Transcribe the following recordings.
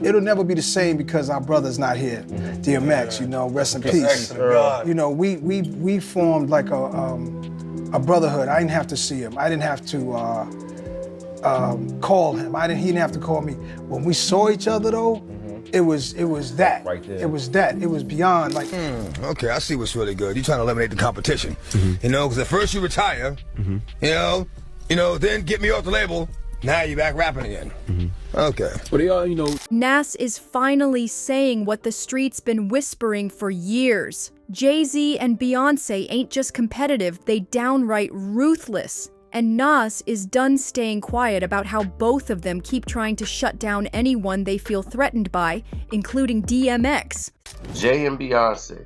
it'll never be the same because our brother's not here. DMX, you know, rest in peace. You know, we formed like a brotherhood. I didn't have to see him. I didn't have to call him. He didn't have to call me. When we saw each other though, it was that. Right there. It was that. It was beyond like. Okay, I see what's really good. You're trying to eliminate the competition. You know, because at first you retire, you know, then get me off the label. Now you're back rapping again. Okay. But they all, you know. Nas is finally saying what the street's been whispering for years. Jay Z and Beyonce ain't just competitive, they downright ruthless. And Nas is done staying quiet about how both of them keep trying to shut down anyone they feel threatened by, including DMX. Jay and Beyonce.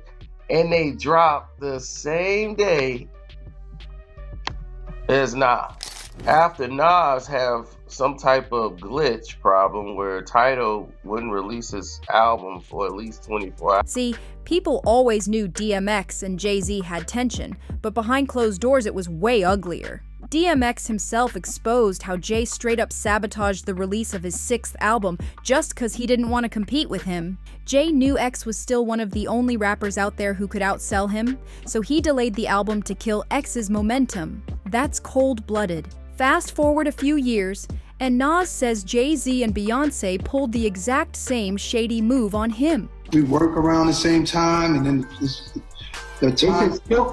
And they dropped the same day as Nas. After Nas have some type of glitch problem where Tidal wouldn't release his album for at least 24 hours. See, people always knew DMX and Jay Z had tension, but behind closed doors it was way uglier. DMX himself exposed how Jay straight up sabotaged the release of his 6th album just cause he didn't want to compete with him. Jay knew X was still one of the only rappers out there who could outsell him, so he delayed the album to kill X's momentum. That's cold-blooded. Fast forward a few years, and Nas says Jay Z and Beyonce pulled the exact same shady move on him. We work around the same time, and then the time.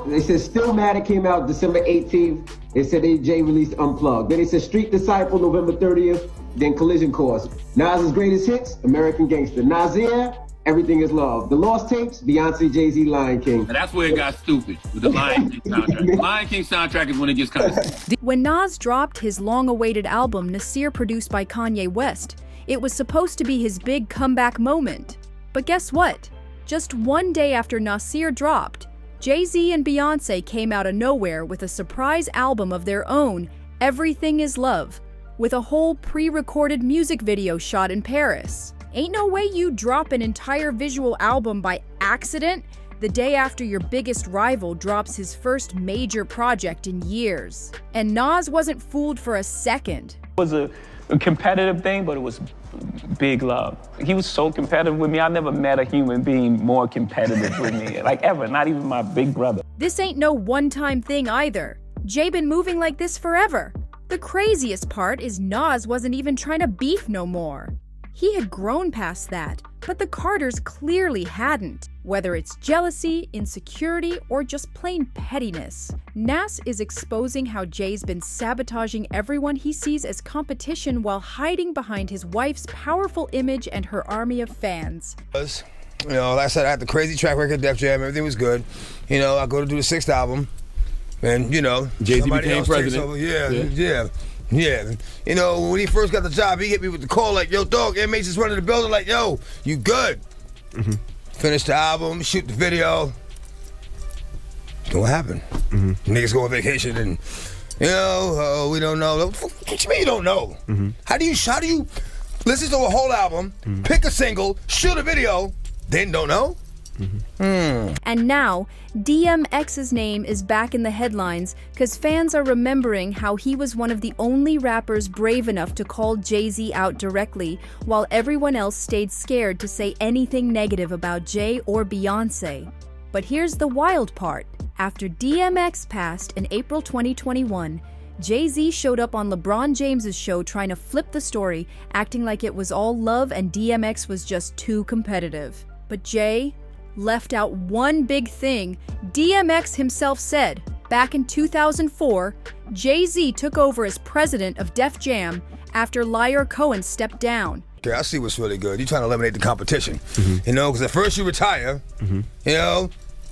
They said Stillmatic came out December 18th. They said Jay released Unplugged. Then they said Street Disciple November 30th. Then Collision Course. Nas's greatest hits, American Gangster. Nasir, Everything Is Love. The Lost Tapes, Beyonce, Jay Z, Lion King. And that's where it got stupid with the Lion King soundtrack. The Lion King soundtrack is when it gets kind of stupid. When Nas dropped his long-awaited album, Nasir, produced by Kanye West, it was supposed to be his big comeback moment. But guess what? Just one day after Nasir dropped, Jay Z and Beyonce came out of nowhere with a surprise album of their own, Everything Is Love, with a whole pre-recorded music video shot in Paris. Ain't no way you drop an entire visual album by accident the day after your biggest rival drops his first major project in years. And Nas wasn't fooled for a second. It was a competitive thing, but it was big love. He was so competitive with me. I never met a human being more competitive with me, like ever, not even my big brother. This ain't no one-time thing either. Jay been moving like this forever. The craziest part is Nas wasn't even trying to beef no more. He had grown past that, but the Carters clearly hadn't. Whether it's jealousy, insecurity, or just plain pettiness, Nas is exposing how Jay's been sabotaging everyone he sees as competition while hiding behind his wife's powerful image and her army of fans. You know, like I said, I had the crazy track record, Def Jam, everything was good. You know, I go to do the 6th album, and you know, Jay Z became president. Yeah. You know, when he first got the job, he hit me with the call like, yo, dog, inmates is running the building like, yo, you good? Finish the album, shoot the video. What happened? Niggas go on vacation and, you know, we don't know. What you mean you don't know? How do you listen to a whole album, pick a single, shoot a video, then don't know? And now, DMX's name is back in the headlines because fans are remembering how he was one of the only rappers brave enough to call Jay Z out directly, while everyone else stayed scared to say anything negative about Jay or Beyonce. But here's the wild part. After DMX passed in April 2021, Jay Z showed up on LeBron James's show trying to flip the story, acting like it was all love and DMX was just too competitive. But Jay left out one big thing. DMX himself said, back in 2004, Jay Z took over as president of Def Jam after Liar Cohen stepped down. Okay, I see what's really good. You're trying to eliminate the competition. You know, because at first you retire, you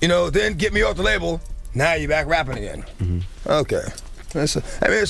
know, then get me off the label. Now you're back rapping again. Okay, it's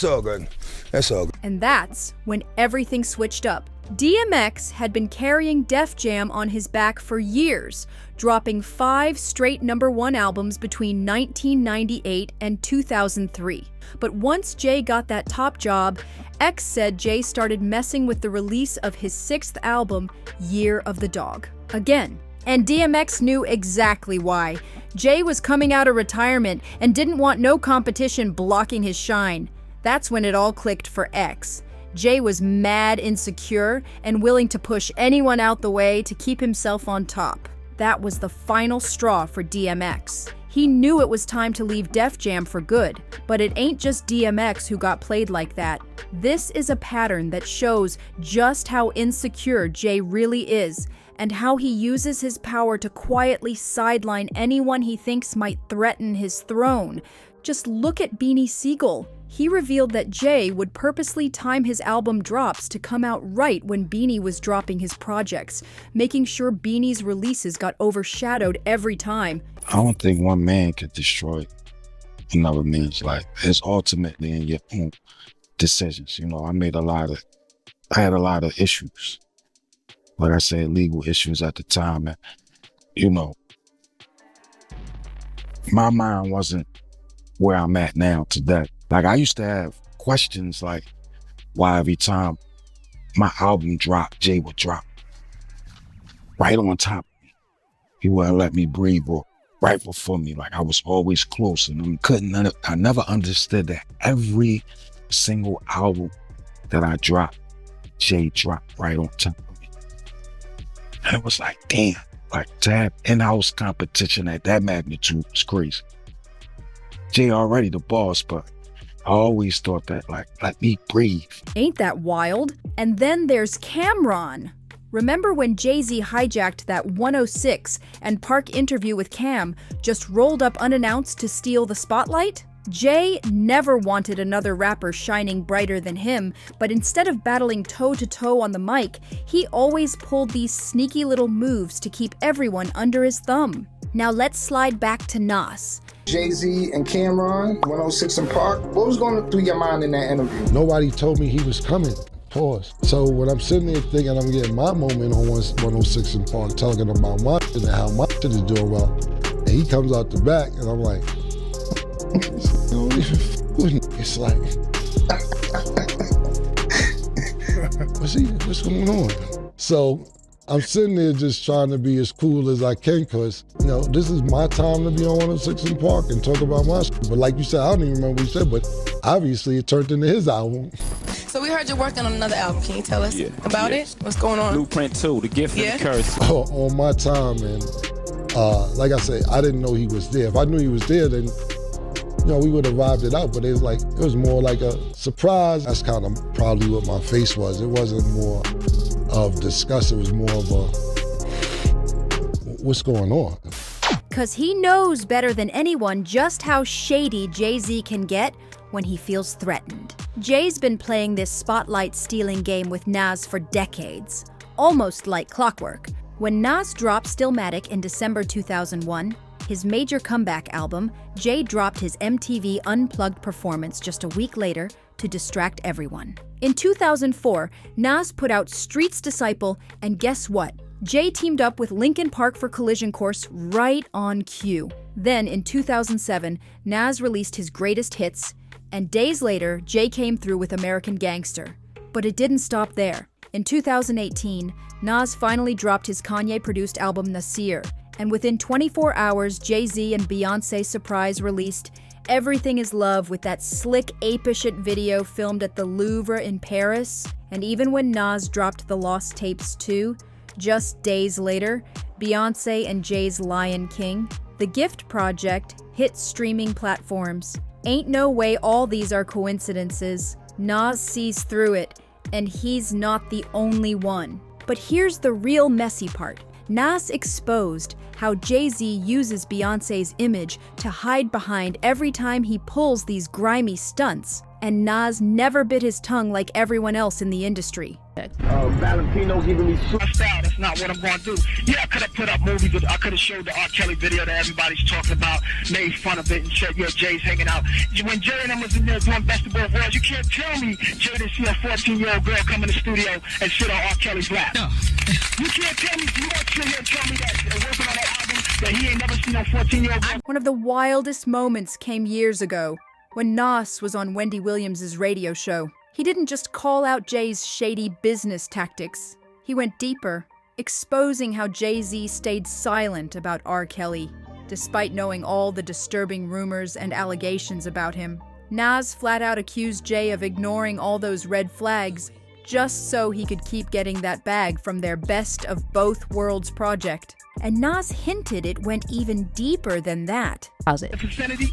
all good. It's all good. And that's when everything switched up. DMX had been carrying Def Jam on his back for years, dropping 5 straight #1 albums between 1998 and 2003. But once Jay got that top job, X said Jay started messing with the release of his 6th album, Year of the Dog. Again. And DMX knew exactly why. Jay was coming out of retirement and didn't want no competition blocking his shine. That's when it all clicked for X. Jay was mad insecure and willing to push anyone out the way to keep himself on top. That was the final straw for DMX. He knew it was time to leave Def Jam for good, but it ain't just DMX who got played like that. This is a pattern that shows just how insecure Jay really is, and how he uses his power to quietly sideline anyone he thinks might threaten his throne. Just look at Beanie Sigel. He revealed that Jay would purposely time his album drops to come out right when Beanie was dropping his projects, making sure Beanie's releases got overshadowed every time. I don't think one man could destroy another man's life. It's ultimately in your own decisions. You know, I had a lot of issues. Like I said, legal issues at the time. And, you know, my mind wasn't where I'm at now today. Like, I used to have questions like why every time my album dropped, Jay would drop right on top of me. He wouldn't let me breathe or right before me. Like, I was always close, and I never understood that every single album that I dropped, Jay dropped right on top of me. And it was like, damn, like to have in-house competition at that magnitude was crazy. Jay already the boss, but I always thought that, like, let me breathe. Ain't that wild? And then there's Cam'ron. Remember when Jay Z hijacked that 106 and Park interview with Cam, just rolled up unannounced to steal the spotlight? Jay never wanted another rapper shining brighter than him, but instead of battling toe-to-toe on the mic, he always pulled these sneaky little moves to keep everyone under his thumb. Now let's slide back to Nas. Jay Z and Cam'ron, 106 and Park. What was going through your mind in that interview? Nobody told me he was coming. Pause. So when I'm sitting there thinking I'm getting my moment on 106 and Park, talking about my shit and how my shit is doing well, and he comes out the back, and I'm like, it's like, what's going on? So I'm sitting there just trying to be as cool as I can, because, you know, this is my time to be on 106 and Park and talk about my shit. But like you said, I don't even remember what you said, but obviously it turned into his album. So we heard you're working on another album. Can you tell us about it? What's going on? Blueprint 2, The Gift and the Curse. On my time, and like I said, I didn't know he was there. If I knew he was there, then, you know, we would have vibed it out, but it was more like a surprise. That's kind of probably what my face was. It wasn't more of disgust, it was more of a, what's going on? Cause he knows better than anyone just how shady Jay Z can get when he feels threatened. Jay's been playing this spotlight stealing game with Nas for decades, almost like clockwork. When Nas dropped Stillmatic in December 2001, his major comeback album, Jay dropped his MTV Unplugged performance just a week later to distract everyone. In 2004, Nas put out Street's Disciple, and guess what? Jay teamed up with Linkin Park for Collision Course right on cue. Then in 2007, Nas released his greatest hits, and days later, Jay came through with American Gangster. But it didn't stop there. In 2018, Nas finally dropped his Kanye-produced album Nasir, and within 24 hours, Jay Z and Beyonce surprise released Everything Is Love with that slick, ape-ish video filmed at the Louvre in Paris. And even when Nas dropped the Lost Tapes 2, just days later, Beyonce and Jay's Lion King, The Gift Project, hit streaming platforms. Ain't no way all these are coincidences. Nas sees through it, and he's not the only one. But here's the real messy part. Nas exposed how Jay Z uses Beyonce's image to hide behind every time he pulls these grimy stunts, and Nas never bit his tongue like everyone else in the industry. Valentino giving me super style. That's not what I'm going to do. Yeah, I could have put up movies. I could have showed the R. Kelly video that everybody's talking about, made fun of it, and said, yeah, Jay's hanging out. When Jay and them was in there doing Best of Both Worlds, you can't tell me Jay didn't see a 14-year-old girl come in the studio and sit on R. Kelly's lap. No. You can't tell me, you won't sit here and tell me that working on that album that he ain't never seen no 14-year-old girl. One of the wildest moments came years ago when Nas was on Wendy Williams' radio show. He didn't just call out Jay's shady business tactics. He went deeper, exposing how Jay-Z stayed silent about R. Kelly, despite knowing all the disturbing rumors and allegations about him. Nas flat out accused Jay of ignoring all those red flags just so he could keep getting that bag from their Best of Both Worlds project. And Nas hinted it went even deeper than that. How's it?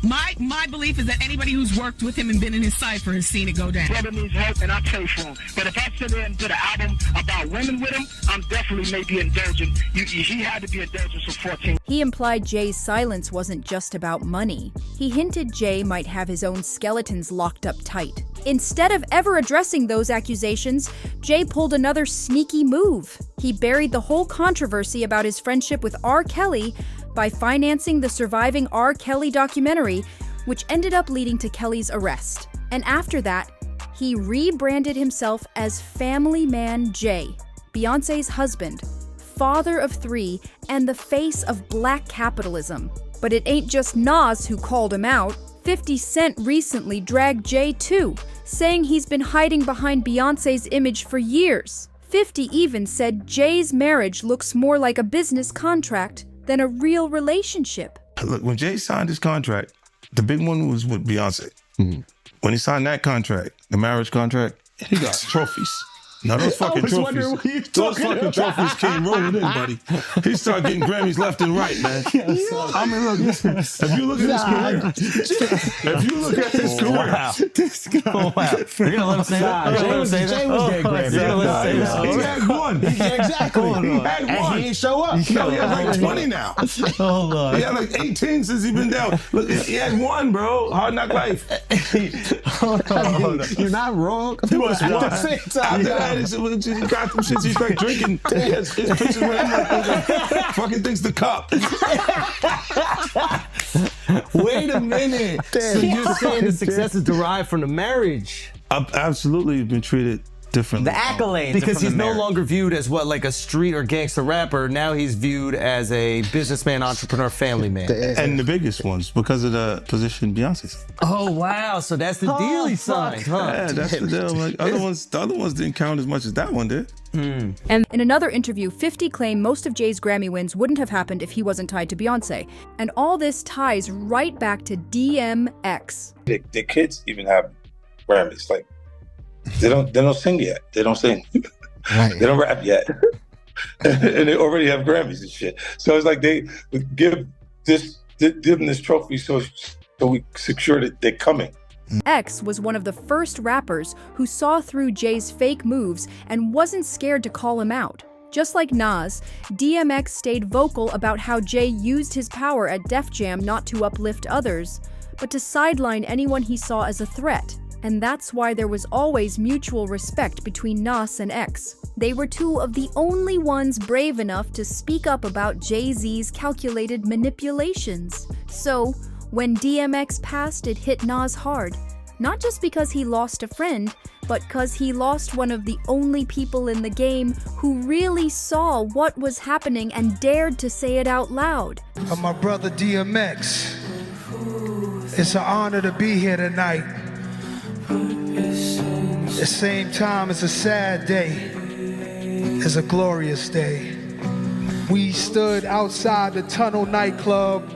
My belief is that anybody who's worked with him and been in his cipher has seen it go down. Brother needs help, and I pray for him. But if I sit there and did an album about women with him, I'm definitely maybe indulgent. He had to be indulgent for 14. He implied Jay's silence wasn't just about money. He hinted Jay might have his own skeletons locked up tight. Instead of ever addressing those accusations, Jay pulled another sneaky move. He buried the whole controversy about his friendship with R. Kelly by financing the surviving R. Kelly documentary, which ended up leading to Kelly's arrest. And after that, he rebranded himself as Family Man Jay, Beyoncé's husband, father of 3, and the face of black capitalism. But it ain't just Nas who called him out. 50 Cent recently dragged Jay too, saying he's been hiding behind Beyoncé's image for years. 50 even said Jay's marriage looks more like a business contract than a real relationship. Look, when Jay signed his contract, the big one was with Beyonce. Mm-hmm. When he signed that contract, the marriage contract, he got trophies. Now those fucking trophies, trophies came rolling in, buddy. He started getting Grammys left and right, man. I mean, look, if you look at his career, Wow. You're gonna let him say that? Jay was getting Grammys. He had one. Exactly. He had And one. he didn't show up. He has like 20 now. Hold on. He had like 18 since he's been down. Look, he had one, bro. Hard Knock Life. Hold on. You're not wrong. He was At one. the same time. After that, he got them shits. He started drinking. His pictures with him like fucking things the cup. Wait a minute. So you're saying the success is derived from the marriage? I've absolutely been treated differently. The accolades. Because he's no marriage. longer viewed as what, like a street or gangster rapper. Now he's viewed as a businessman, entrepreneur, family man. And the biggest ones because of the position Beyonce's. Oh wow! So that's the deal he signed, huh? Yeah, that's the deal. Like the other ones didn't count as much as that one did. And in another interview, 50 claimed most of Jay's Grammy wins wouldn't have happened if he wasn't tied to Beyonce. And all this ties right back to DMX. The kids even have Grammys. Like they don't sing yet. They don't sing. Right. They don't rap yet. And they already have Grammys and shit. So it's like they give them this trophy so we secure that they're coming. X was one of the first rappers who saw through Jay's fake moves and wasn't scared to call him out. Just like Nas, DMX stayed vocal about how Jay used his power at Def Jam not to uplift others, but to sideline anyone he saw as a threat. And that's why there was always mutual respect between Nas and X. They were two of the only ones brave enough to speak up about Jay Z's calculated manipulations. So, when DMX passed, it hit Nas hard. Not just because he lost a friend, but because he lost one of the only people in the game who really saw what was happening and dared to say it out loud. My brother DMX, it's an honor to be here tonight. At the same time, it's a sad day. It's a glorious day. We stood outside the Tunnel nightclub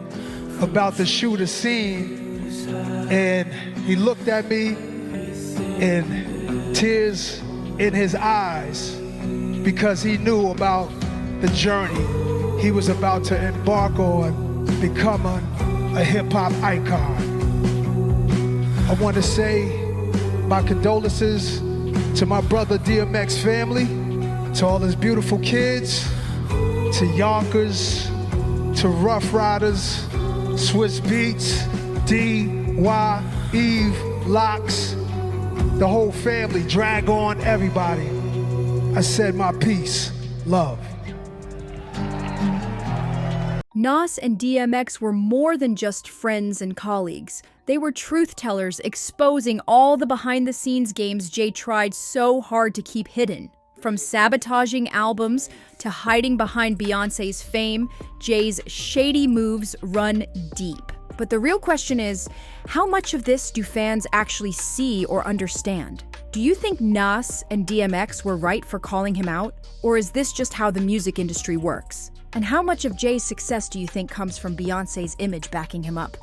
about to shoot a scene, and he looked at me and tears in his eyes because he knew about the journey he was about to embark on, becoming a hip-hop icon. I want to say my condolences to my brother DMX family, to all his beautiful kids, to Yonkers, to Rough Riders, Swiss Beats, D.Y., Eve, Locks, the whole family, Drag On, everybody. I said my piece, love. Nas and DMX were more than just friends and colleagues. They were truth tellers exposing all the behind-the-scenes games Jay tried so hard to keep hidden. From sabotaging albums to hiding behind Beyoncé's fame, Jay's shady moves run deep. But the real question is, how much of this do fans actually see or understand? Do you think Nas and DMX were right for calling him out? Or is this just how the music industry works? And how much of Jay's success do you think comes from Beyoncé's image backing him up?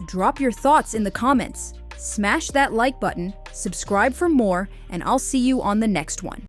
Drop your thoughts in the comments. Smash that like button, subscribe for more, and I'll see you on the next one.